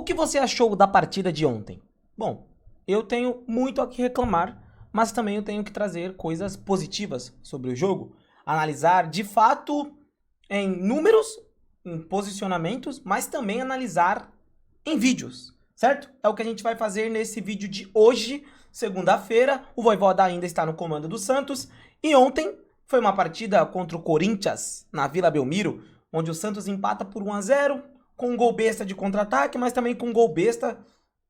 O que você achou da partida de ontem? Bom, eu tenho muito a que reclamar, mas também eu tenho que trazer coisas positivas sobre o jogo. Analisar de fato em números, em posicionamentos, mas também analisar em vídeos, certo? É o que a gente vai fazer nesse vídeo de hoje, segunda-feira. O Vojvoda ainda está no comando do Santos. E ontem foi uma partida contra o Corinthians, na Vila Belmiro, onde o Santos empata por 1-0, com um gol besta de contra-ataque, mas também com um gol besta,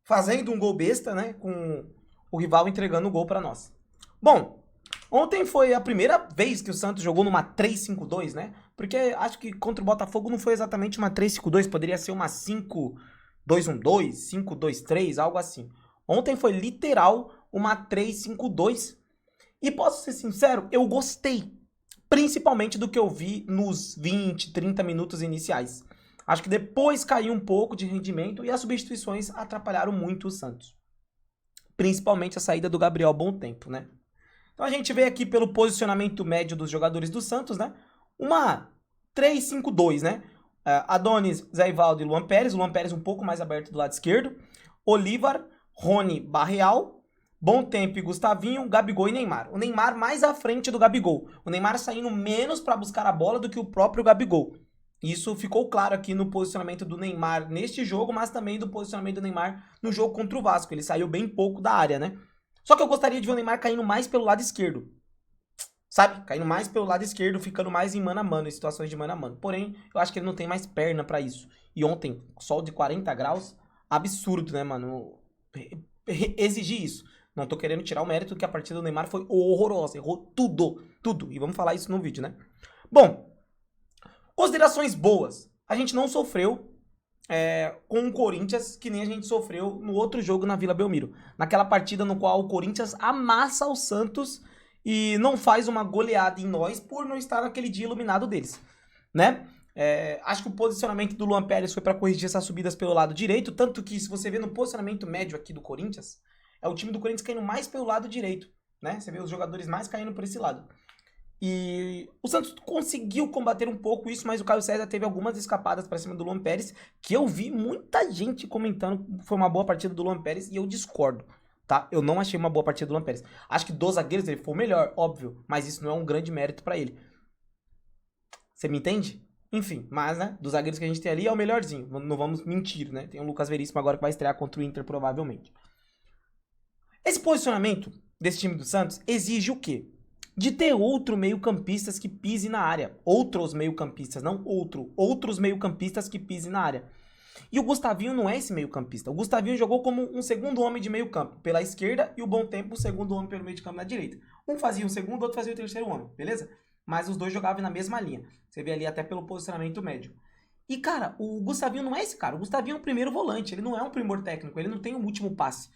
fazendo um gol besta, né? Com o rival entregando o gol para nós. Bom, ontem foi a primeira vez que o Santos jogou numa 3-5-2, né? Porque acho que contra o Botafogo não foi exatamente uma 3-5-2, poderia ser uma 5-2-1-2, 5-2-3, algo assim. Ontem foi literal uma 3-5-2. E posso ser sincero, eu gostei. Principalmente do que eu vi nos 20, 30 minutos iniciais. Acho que depois caiu um pouco de rendimento e as substituições atrapalharam muito o Santos. Principalmente a saída do Gabriel Bom Tempo, né? Então a gente vê aqui pelo posicionamento médio dos jogadores do Santos, né? Uma 3-5-2, né? Adonis, Zé Ivaldo e Luan Pérez. Luan Pérez um pouco mais aberto do lado esquerdo. Olivar, Rony, Barreal, Bom Tempo e Gustavinho, Gabigol e Neymar. O Neymar mais à frente do Gabigol. O Neymar saindo menos para buscar a bola do que o próprio Gabigol. Isso ficou claro aqui no posicionamento do Neymar neste jogo, mas também do posicionamento do Neymar no jogo contra o Vasco. Ele saiu bem pouco da área, né? Só que eu gostaria de ver o Neymar caindo mais pelo lado esquerdo. Sabe? Caindo mais pelo lado esquerdo, ficando mais em mano a mano, em situações de mano a mano. Porém, eu acho que ele não tem mais perna pra isso. E ontem, sol de 40 graus, absurdo, né, mano? Exigir isso. Não tô querendo tirar o mérito que a partida do Neymar foi horrorosa. Errou tudo, tudo. E vamos falar isso no vídeo, né? Bom, considerações boas. A gente não sofreu com o Corinthians que nem a gente sofreu no outro jogo na Vila Belmiro. Naquela partida no qual o Corinthians amassa o Santos e não faz uma goleada em nós por não estar naquele dia iluminado deles, né? Acho que o posicionamento do Luan Pérez foi para corrigir essas subidas pelo lado direito, tanto que se você vê no posicionamento médio aqui do Corinthians, é o time do Corinthians caindo mais pelo lado direito, né? Você vê os jogadores mais caindo por esse lado. E o Santos conseguiu combater um pouco isso, mas o Caio César teve algumas escapadas para cima do Luan Pérez, que eu vi muita gente comentando que foi uma boa partida do Luan Pérez, e eu discordo, tá? Eu não achei uma boa partida do Luan Pérez. Acho que dos zagueiros ele foi o melhor, óbvio, mas isso não é um grande mérito para ele. Você me entende? Enfim, mas, né, dos zagueiros que a gente tem ali é o melhorzinho, não vamos mentir, né? Tem o Lucas Veríssimo agora que vai estrear contra o Inter, provavelmente. Esse posicionamento desse time do Santos exige o quê? De ter outro meio-campistas que pise na área. Outros meio-campistas, não outro. Outros meio-campistas que pise na área. E o Gustavinho não é esse meio-campista. O Gustavinho jogou como um segundo homem de meio-campo pela esquerda e o Bom Tempo o segundo homem pelo meio de campo na direita. Um fazia o segundo, outro fazia o terceiro homem, beleza? Mas os dois jogavam na mesma linha. Você vê ali até pelo posicionamento médio. E, cara, o Gustavinho não é esse cara. O Gustavinho é o primeiro volante. Ele não é um primor técnico. Ele não tem o último passe.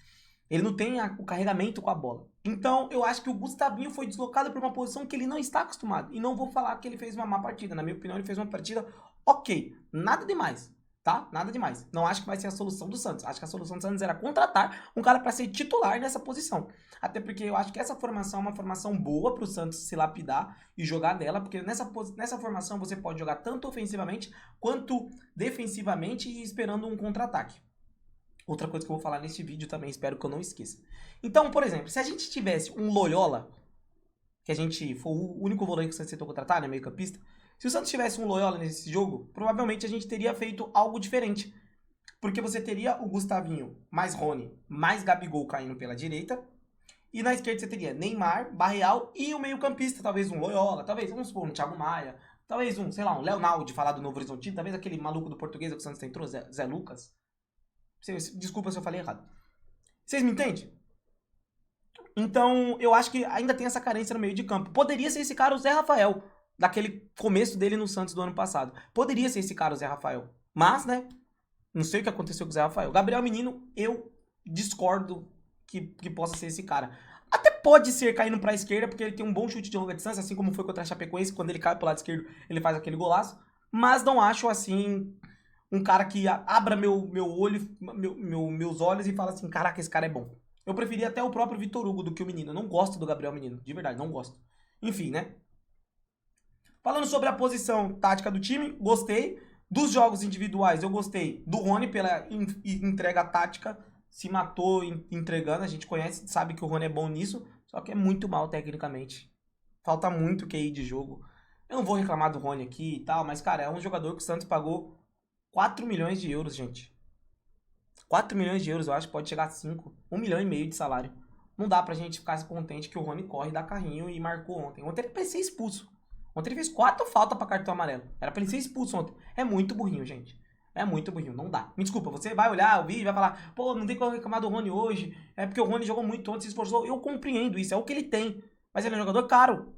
Ele não tem o carregamento com a bola. Então, eu acho que o Gustavinho foi deslocado para uma posição que ele não está acostumado. E não vou falar que ele fez uma má partida. Na minha opinião, ele fez uma partida ok. Nada demais, tá? Nada demais. Não acho que vai ser a solução do Santos. Acho que a solução do Santos era contratar um cara para ser titular nessa posição. Até porque eu acho que essa formação é uma formação boa para o Santos se lapidar e jogar nela. Porque nessa formação você pode jogar tanto ofensivamente quanto defensivamente e esperando um contra-ataque. Outra coisa que eu vou falar neste vídeo também, espero que eu não esqueça. Então, por exemplo, se a gente tivesse um Loyola, que a gente foi o único volante que o Santos tentou contratar, né, meio campista, se o Santos tivesse um Loyola nesse jogo, provavelmente a gente teria feito algo diferente. Porque você teria o Gustavinho mais Rony, mais Gabigol caindo pela direita, e na esquerda você teria Neymar, Barreal e o meio campista, talvez um Loyola, talvez, vamos supor, um Thiago Maia, talvez um, sei lá, um Leonardo, falar do Novo Horizontino, talvez aquele maluco do Portuguesa que o Santos entrou, Zé Lucas. Desculpa se eu falei errado. Vocês me entendem? Então, eu acho que ainda tem essa carência no meio de campo. Poderia ser esse cara o Zé Rafael, daquele começo dele no Santos do ano passado. Poderia ser esse cara o Zé Rafael. Mas, né, não sei o que aconteceu com o Zé Rafael. Gabriel Menino, eu discordo que possa ser esse cara. Até pode ser caindo pra esquerda, porque ele tem um bom chute de longa distância, assim como foi contra a Chapecoense. Quando ele cai pro lado esquerdo, ele faz aquele golaço. Mas não acho, assim, um cara que abra meu olho, meus olhos e fala assim, caraca, esse cara é bom. Eu preferia até o próprio Vitor Hugo do que o Menino. Eu não gosto do Gabriel Menino, de verdade, não gosto. Enfim, né? Falando sobre a posição tática do time, gostei. Dos jogos individuais, eu gostei do Rony pela entrega tática. Se matou entregando. A gente conhece, sabe que o Rony é bom nisso. Só que é muito mal tecnicamente. Falta muito QI de jogo. Eu não vou reclamar do Rony aqui e tal, mas, cara, é um jogador que o Santos pagou 4 milhões de euros, gente. 4 milhões de euros, eu acho que pode chegar a 5. 1,5 milhão de salário. Não dá pra gente ficar contente que o Rony corre, dá carrinho e marcou ontem. Ontem ele precisa ser expulso. Ontem ele fez 4 faltas pra cartão amarelo. Era pra ele ser expulso ontem. É muito burrinho, gente. É muito burrinho, não dá. Me desculpa, você vai olhar o vídeo e vai falar, pô, não tem como reclamar do Rony hoje. É porque o Rony jogou muito ontem, se esforçou. Eu compreendo isso, é o que ele tem. Mas ele é um jogador caro.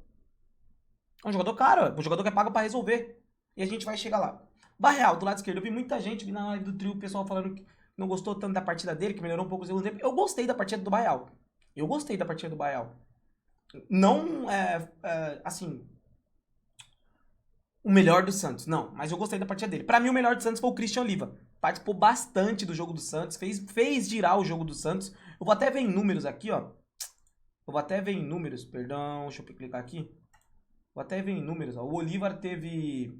É um jogador caro, é um jogador que é pago pra resolver. E a gente vai chegar lá. Barreal, do lado esquerdo, eu vi muita gente, vi na live do trio, o pessoal falando que não gostou tanto da partida dele, que melhorou um pouco o segundo tempo. Eu gostei da partida do Barreal. Eu gostei da partida do Barreal. Não, assim, o melhor do Santos, não, mas eu gostei da partida dele. Pra mim, o melhor do Santos foi o Christian Oliva. Participou bastante do jogo do Santos, fez girar o jogo do Santos. Eu vou até ver em números aqui, ó. Eu vou até ver em números, perdão, deixa eu clicar aqui. Vou até ver em números, ó. O Olivar teve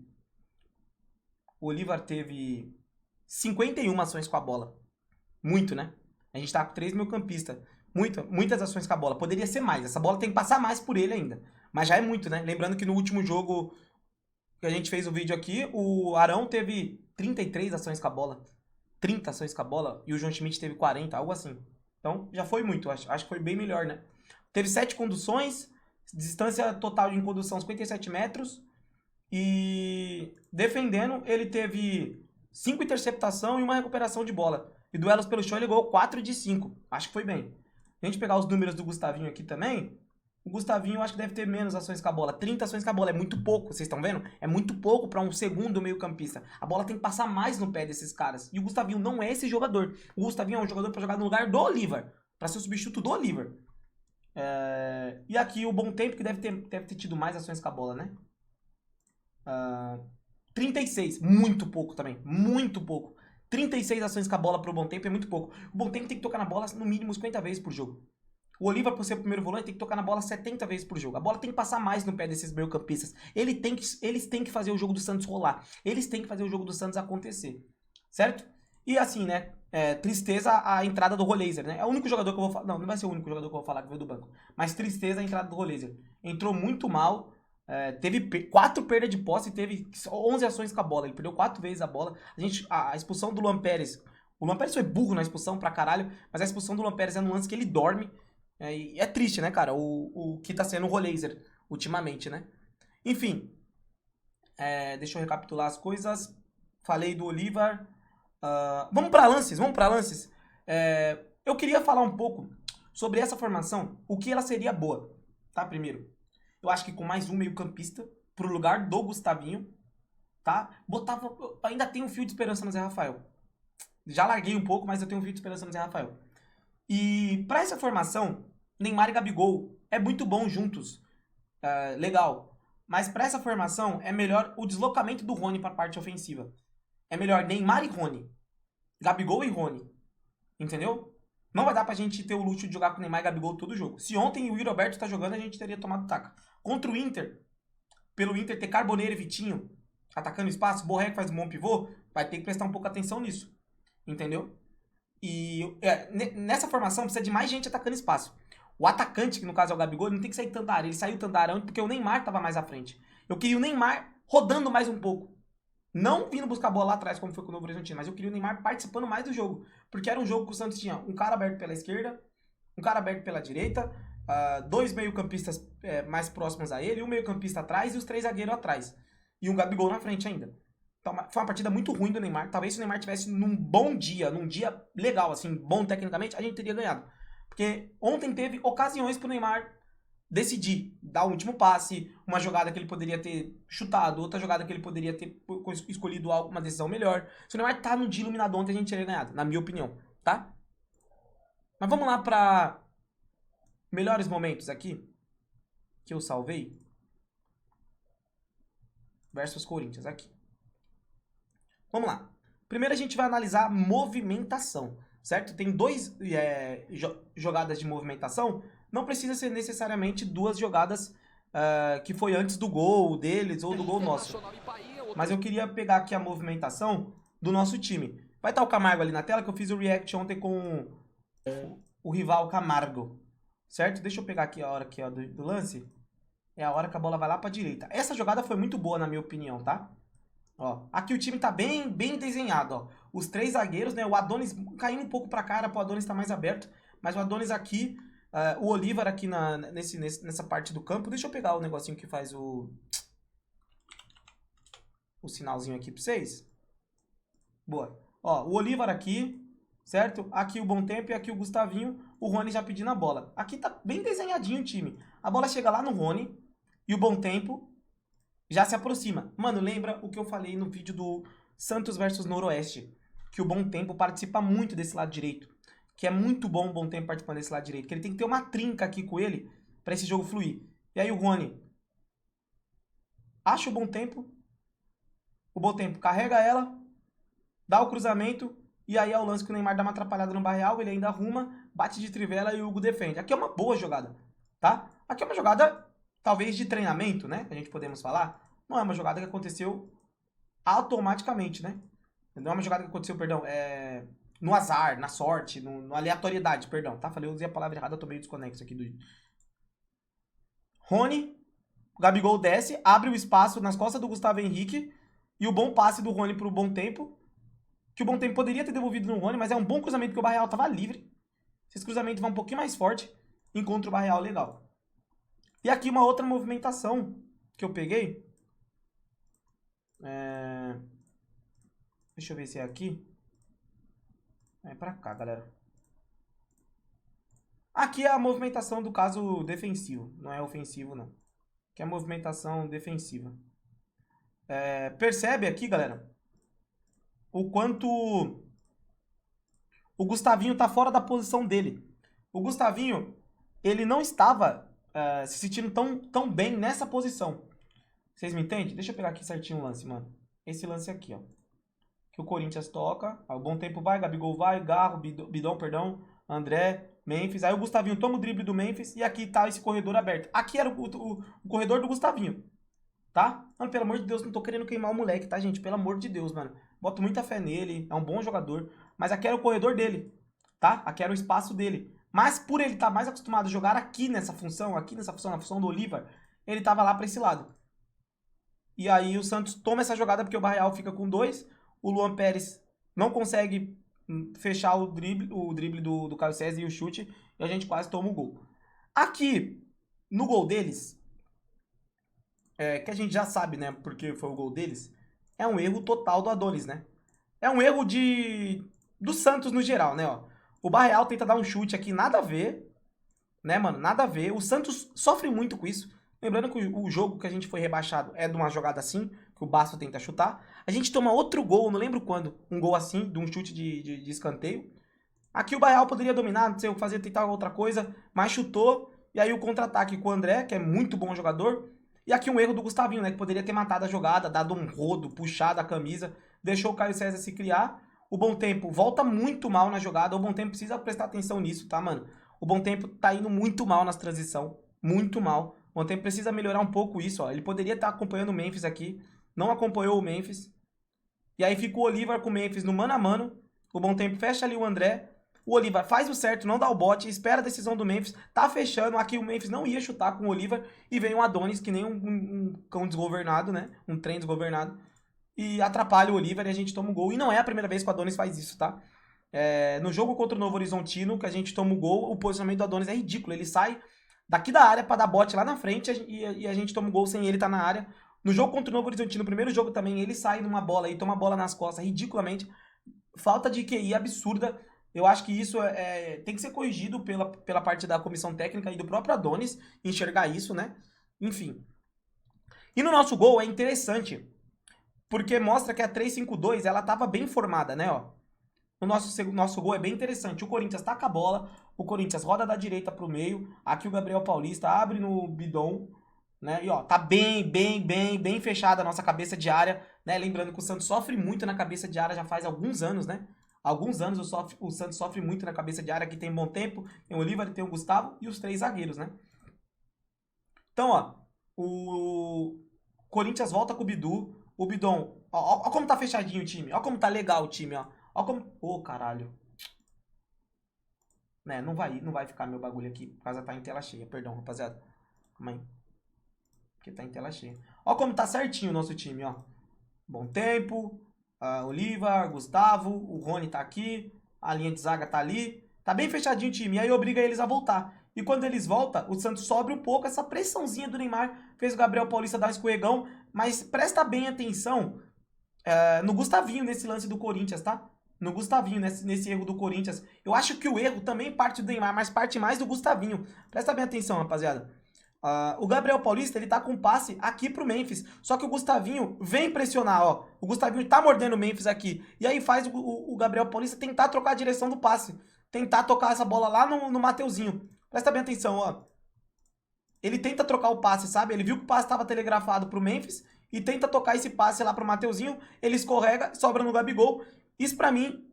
51 ações com a bola. Muito, né? A gente tá com 3 meio-campistas. Muitas ações com a bola. Poderia ser mais. Essa bola tem que passar mais por ele ainda. Mas já é muito, né? Lembrando que no último jogo que a gente fez o vídeo aqui, o Arão teve 33 ações com a bola. 30 ações com a bola. E o João Schmidt teve 40, algo assim. Então, já foi muito. Acho que foi bem melhor, né? Teve 7 conduções. Distância total de condução 57 metros. E defendendo, ele teve 5 interceptação e uma recuperação de bola. E duelos pelo chão ele ganhou 4 de 5. Acho que foi bem. Se a gente pegar os números do Gustavinho aqui também, o Gustavinho eu acho que deve ter menos ações com a bola. 30 ações com a bola é muito pouco, vocês estão vendo? É muito pouco para um segundo meio campista. A bola tem que passar mais no pé desses caras. E o Gustavinho não é esse jogador. O Gustavinho é um jogador para jogar no lugar do Oliver. Para ser o substituto do Oliver. E aqui o Bom Tempo, que deve ter tido mais ações com a bola, né? 36, muito pouco também, muito pouco. 36 ações com a bola pro Bom Tempo é muito pouco. O Bom Tempo tem que tocar na bola no mínimo 50 vezes por jogo. O Oliva, por ser o primeiro volante, tem que tocar na bola 70 vezes por jogo. A bola tem que passar mais no pé desses meio-campistas. Eles têm que fazer o jogo do Santos rolar. Eles têm que fazer o jogo do Santos acontecer. Certo? E assim, né? Tristeza a entrada do Roleiser, né? É o único jogador que eu vou falar. Não vai ser o único jogador que eu vou falar que veio do banco. Mas tristeza a entrada do Roleiser. Entrou muito mal. Teve 4 perdas de posse e teve 11 ações com a bola. Ele perdeu 4 vezes a bola. A expulsão do Luan Pérez. O Luan Pérez foi burro na expulsão pra caralho. Mas a expulsão do Luan Pérez é no lance que ele dorme. E é triste, né, cara? O que tá sendo o Roleiser ultimamente, né? Enfim. Deixa eu recapitular as coisas. Falei do Olivar. Vamos pra lances. Eu queria falar um pouco sobre essa formação. O que ela seria boa, tá? Primeiro. Eu acho que com mais um meio-campista pro lugar do Gustavinho, tá? Ainda tem um fio de esperança no Zé Rafael. Já larguei um pouco, mas eu tenho um fio de esperança no Zé Rafael. E pra essa formação, Neymar e Gabigol é muito bom juntos. Legal. Mas pra essa formação é melhor o deslocamento do Rony pra parte ofensiva. É melhor Neymar e Rony. Gabigol e Rony. Entendeu? Não vai dar pra gente ter o luxo de jogar com Neymar e Gabigol todo jogo. Se ontem o Yuri Alberto tá jogando, a gente teria tomado taca. Contra o Inter, pelo Inter ter Carboneiro e Vitinho atacando espaço, Borré que faz um bom pivô, vai ter que prestar um pouco atenção nisso. Entendeu? E nessa formação precisa de mais gente atacando espaço. O atacante, que no caso é o Gabigol, ele não tem que sair tanto da área. Ele saiu tanto da área porque o Neymar tava mais à frente. Eu queria o Neymar rodando mais um pouco. Não vindo buscar a bola lá atrás, como foi com o Novo Horizontino, mas eu queria o Neymar participando mais do jogo. Porque era um jogo que o Santos tinha um cara aberto pela esquerda, um cara aberto pela direita, 2 meio-campistas mais próximos a ele, um meio-campista atrás e os 3 zagueiros atrás. E um Gabigol na frente ainda. Então, foi uma partida muito ruim do Neymar. Talvez se o Neymar tivesse num bom dia, num dia legal, assim, bom tecnicamente, a gente teria ganhado. Porque ontem teve ocasiões pro Neymar decidir, dar o último passe, uma jogada que ele poderia ter chutado, outra jogada que ele poderia ter escolhido uma decisão melhor. Se o Neymar tá no dia iluminado ontem, a gente teria ganhado, na minha opinião, tá? Mas vamos lá pra melhores momentos aqui, que eu salvei. Versus Corinthians, aqui. Vamos lá. Primeiro a gente vai analisar a movimentação, certo? Tem 2 jogadas de movimentação. Não precisa ser necessariamente 2 jogadas que foi antes do gol deles ou do gol nosso. mas eu queria pegar aqui a movimentação do nosso time. Vai estar o Camargo ali na tela, que eu fiz o react ontem com o rival Camargo, certo? Deixa eu pegar aqui a hora aqui, ó, do lance. É a hora que a bola vai lá pra direita. Essa jogada foi muito boa, na minha opinião, tá? Ó, aqui o time tá bem desenhado, ó. Os três zagueiros, né? O Adonis caindo um pouco pra cá, pro Adonis tá mais aberto. Mas o Adonis aqui, o Olivar aqui nessa parte do campo. Deixa eu pegar o negocinho que faz o sinalzinho aqui pra vocês. Boa. Ó, o Olivar aqui, certo? Aqui o Bom Tempo e aqui o Gustavinho. O Rony já pedindo a bola. Aqui tá bem desenhadinho o time. A bola chega lá no Rony e o Bom Tempo já se aproxima. Mano, lembra o que eu falei no vídeo do Santos versus Noroeste? Que o Bom Tempo participa muito desse lado direito. Que é muito bom o Bom Tempo participando desse lado direito. Que ele tem que ter uma trinca aqui com ele pra esse jogo fluir. E aí o Rony acha o Bom Tempo. O Bom Tempo carrega ela, dá o cruzamento. E aí é o lance que o Neymar dá uma atrapalhada no Barreal. Ele ainda arruma, bate de trivela e o Hugo defende. Aqui é uma boa jogada, tá? Aqui é uma jogada... talvez de treinamento, né? A gente podemos falar. Não é uma jogada que aconteceu automaticamente, né? Não é uma jogada que aconteceu, perdão, no azar, na sorte, no aleatoriedade, perdão, tá? Falei, eu usei a palavra errada, tô meio desconexo aqui do... Rony, o Gabigol desce, abre o espaço nas costas do Gustavo Henrique e o bom passe do Rony pro Bom Tempo, que o Bom Tempo poderia ter devolvido no Rony, mas é um bom cruzamento porque o Barreal tava livre. Se esse cruzamento vai um pouquinho mais forte, encontra o Barreal legal. E aqui uma outra movimentação que eu peguei. Deixa eu ver se é aqui. É pra cá, galera. Aqui é a movimentação do caso defensivo. Não é ofensivo, não. Aqui é a movimentação defensiva. Percebe aqui, galera, o quanto o Gustavinho tá fora da posição dele. O Gustavinho, ele não estava se sentindo tão bem nessa posição. Vocês me entendem? Deixa eu pegar aqui certinho o lance, mano. Esse lance aqui, ó. Que o Corinthians toca. O Bom Tempo vai, Gabigol vai, Garro, Bidon, perdão, André, Memphis. Aí o Gustavinho toma o drible do Memphis e aqui tá esse corredor aberto. Aqui era o corredor do Gustavinho, tá? Mano, pelo amor de Deus, não tô querendo queimar o moleque, tá, gente? Pelo amor de Deus, mano. Boto muita fé nele, é um bom jogador. Mas aqui era o corredor dele, tá? Aqui era o espaço dele. Mas por ele estar mais acostumado a jogar aqui nessa função, na função do Olivar, ele tava lá pra esse lado. E aí o Santos toma essa jogada porque o Barreal fica com 2. O Luan Pérez não consegue fechar o drible do Caio César e o chute. E a gente quase toma o gol. Aqui, no gol deles, que a gente já sabe, né, porque foi o gol deles, é um erro total do Adonis, né? É um erro do Santos no geral, né, ó. O Barreal tenta dar um chute aqui, nada a ver, né, mano? Nada a ver. O Santos sofre muito com isso. Lembrando que o jogo que a gente foi rebaixado é de uma jogada assim, que o Basto tenta chutar. A gente toma outro gol, não lembro quando, um gol assim, de um chute de escanteio. Aqui o Barreal poderia dominar, não sei, tentar outra coisa, mas chutou. E aí o contra-ataque com o André, que é muito bom jogador. E aqui um erro do Gustavinho, né, que poderia ter matado a jogada, dado um rodo, puxado a camisa, deixou o Caio César se criar. O Bom Tempo volta muito mal na jogada, o Bom Tempo precisa prestar atenção nisso, tá, mano? O Bom Tempo tá indo muito mal nas transições, muito mal. O Bom Tempo precisa melhorar um pouco isso, ó. Ele poderia estar acompanhando o Memphis aqui, não acompanhou o Memphis. E aí fica o Olivar com o Memphis no mano a mano. O Bom Tempo fecha ali o André. O Olivar faz o certo, não dá o bote, espera a decisão do Memphis. Tá fechando, aqui o Memphis não ia chutar com o Olivar. E vem o Adonis, que nem um cão desgovernado, né? Um trem desgovernado. E atrapalha o Olivar e a gente toma o gol. E não é a primeira vez que o Adonis faz isso, tá? No jogo contra o Novo Horizontino, que a gente toma o gol, o posicionamento do Adonis é ridículo. Ele sai daqui da área pra dar bote lá na frente e a gente toma o gol sem ele estar na área. No jogo contra o Novo Horizontino, no primeiro jogo também, ele sai numa bola e toma a bola nas costas, ridiculamente. Falta de QI absurda. Eu acho que isso tem que ser corrigido pela parte da comissão técnica e do próprio Adonis, enxergar isso, né? Enfim. E no nosso gol é interessante, porque mostra que a 3-5-2, ela tava bem formada, né, ó. O nosso gol é bem interessante. O Corinthians taca a bola, o Corinthians roda da direita pro meio, aqui o Gabriel Paulista abre no Bidon, né? E ó, tá bem fechada a nossa cabeça de área, né? Lembrando que o Santos sofre muito na cabeça de área já faz alguns anos, né? Alguns anos o Santos sofre muito na cabeça de área. Aqui tem Bom Tempo, tem o Olivar, tem o Gustavo e os 3 zagueiros, né? Então, ó, o Corinthians volta com o Bidu, O Bidon. Ó como tá fechadinho o time. Ó como tá legal o time, ó. Ó como... Ô, caralho. Né, não vai ficar meu bagulho aqui, por causa tá em tela cheia. Perdão, rapaziada. Calma aí. Porque tá em tela cheia. Ó como tá certinho o nosso time, ó. Bom tempo. Oliva, Gustavo. O Rony tá aqui. A linha de zaga tá ali. Tá bem fechadinho o time. E aí obriga eles a voltar. E quando eles voltam, o Santos sobe um pouco. Essa pressãozinha do Neymar fez o Gabriel Paulista dar um escorregão. Mas presta bem atenção no Gustavinho nesse lance do Corinthians, tá? No Gustavinho, nesse erro do Corinthians. Eu acho que o erro também parte do Neymar, mas parte mais do Gustavinho. Presta bem atenção, rapaziada. O Gabriel Paulista, ele tá com passe aqui pro Memphis. Só que o Gustavinho vem pressionar, ó. O Gustavinho tá mordendo o Memphis aqui. E aí faz o Gabriel Paulista tentar trocar a direção do passe. Tentar tocar essa bola lá no Mateuzinho. Presta bem atenção, ó. Ele tenta trocar o passe, sabe? Ele viu que o passe tava telegrafado pro Memphis e tenta tocar esse passe lá pro Mateuzinho. Ele escorrega, sobra no Gabigol. Isso pra mim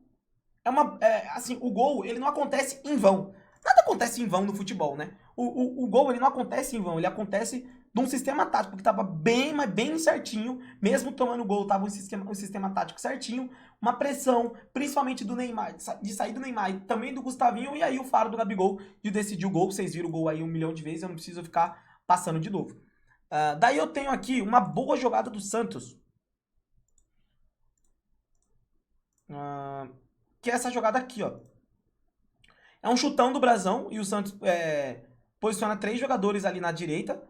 assim, o gol, ele não acontece em vão. Nada acontece em vão no futebol, né? O gol, ele não acontece em vão, ele acontece de um sistema tático que tava bem, mas bem certinho, mesmo tomando gol, tava um sistema tático certinho, uma pressão, principalmente do Neymar, de sair do Neymar e também do Gustavinho, e aí o faro do Gabigol de decidir o gol. Vocês viram o gol aí 1 milhão de vezes, eu não preciso ficar passando de novo. Daí eu tenho aqui uma boa jogada do Santos. Que é essa jogada aqui, ó. É um chutão do Brasão e o Santos posiciona 3 jogadores ali na direita.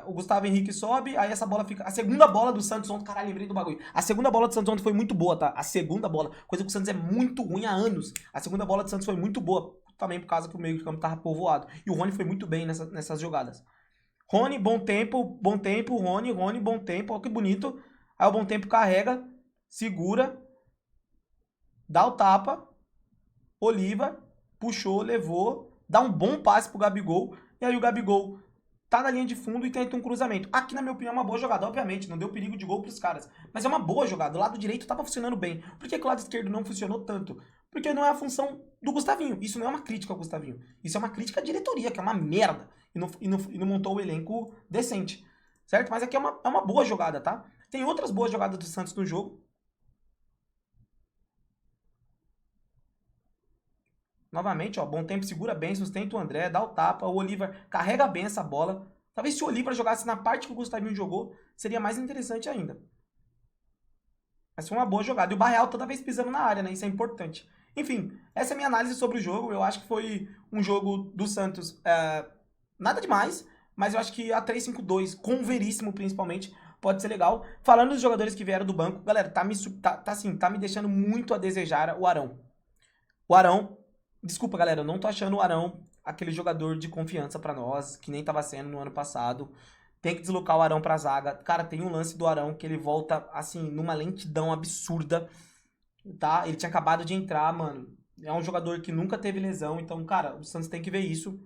O Gustavo Henrique sobe, aí essa bola fica... A segunda bola do Santos ontem, caralho, lembrei do bagulho. A segunda bola do Santos ontem foi muito boa, tá? A segunda bola, coisa que o Santos é muito ruim há anos. A segunda bola do Santos foi muito boa, também por causa que o meio de campo tava povoado. E o Rony foi muito bem nessas jogadas. Rony, bom tempo, Rony, bom tempo, olha que bonito. Aí o bom tempo carrega, segura, dá o tapa, Oliva, puxou, levou, dá um bom passe pro Gabigol, e aí o Gabigol tá na linha de fundo e tenta um cruzamento. Aqui, na minha opinião, é uma boa jogada. Obviamente, não deu perigo de gol pros caras, mas é uma boa jogada. O lado direito tava funcionando bem. Por que o lado esquerdo não funcionou tanto? Porque não é a função do Gustavinho. Isso não é uma crítica ao Gustavinho. Isso é uma crítica à diretoria, que é uma merda. E não montou o elenco decente. Certo? Mas aqui é uma boa jogada, tá? Tem outras boas jogadas do Santos no jogo. Novamente, ó, bom tempo, segura bem, sustenta o André, dá o tapa, o Oliva carrega bem essa bola. Talvez se o Oliva jogasse na parte que o Gustavinho jogou, seria mais interessante ainda. Mas foi uma boa jogada. E o Barreal toda vez pisando na área, né? Isso é importante. Enfim, essa é a minha análise sobre o jogo. Eu acho que foi um jogo do Santos nada demais, mas eu acho que a 3-5-2, com o Veríssimo principalmente, pode ser legal. Falando dos jogadores que vieram do banco, galera, tá me deixando muito a desejar o Arão. O Arão... Desculpa, galera, eu não tô achando o Arão aquele jogador de confiança pra nós, que nem tava sendo no ano passado. Tem que deslocar o Arão pra zaga. Cara, tem um lance do Arão que ele volta, assim, numa lentidão absurda, tá? Ele tinha acabado de entrar, mano. É um jogador que nunca teve lesão, então, cara, o Santos tem que ver isso.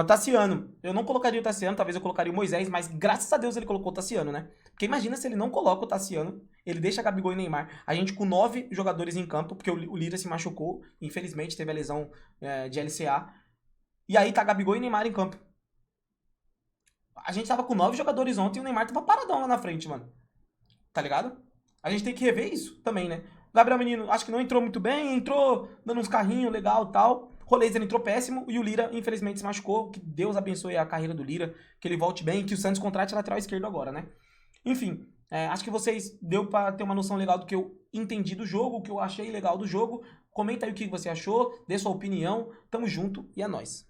Tassiano. Eu não colocaria o Tassiano, talvez eu colocaria o Moisés, mas graças a Deus ele colocou o Tassiano, né? Porque imagina se ele não coloca o Tassiano, ele deixa Gabigol e Neymar. A gente com 9 jogadores em campo, porque o Lira se machucou, infelizmente teve a lesão de LCA. E aí tá Gabigol e Neymar em campo. A gente tava com 9 jogadores ontem e o Neymar tava paradão lá na frente, mano. Tá ligado? A gente tem que rever isso também, né? O Gabriel Menino, acho que não entrou muito bem, entrou dando uns carrinhos legal e tal. Roleza entrou péssimo e o Lira, infelizmente, se machucou. Que Deus abençoe a carreira do Lira, que ele volte bem, que o Santos contrate lateral esquerdo agora, né? Enfim, acho que vocês deu pra ter uma noção legal do que eu entendi do jogo, o que eu achei legal do jogo. Comenta aí o que você achou, dê sua opinião. Tamo junto e é nóis.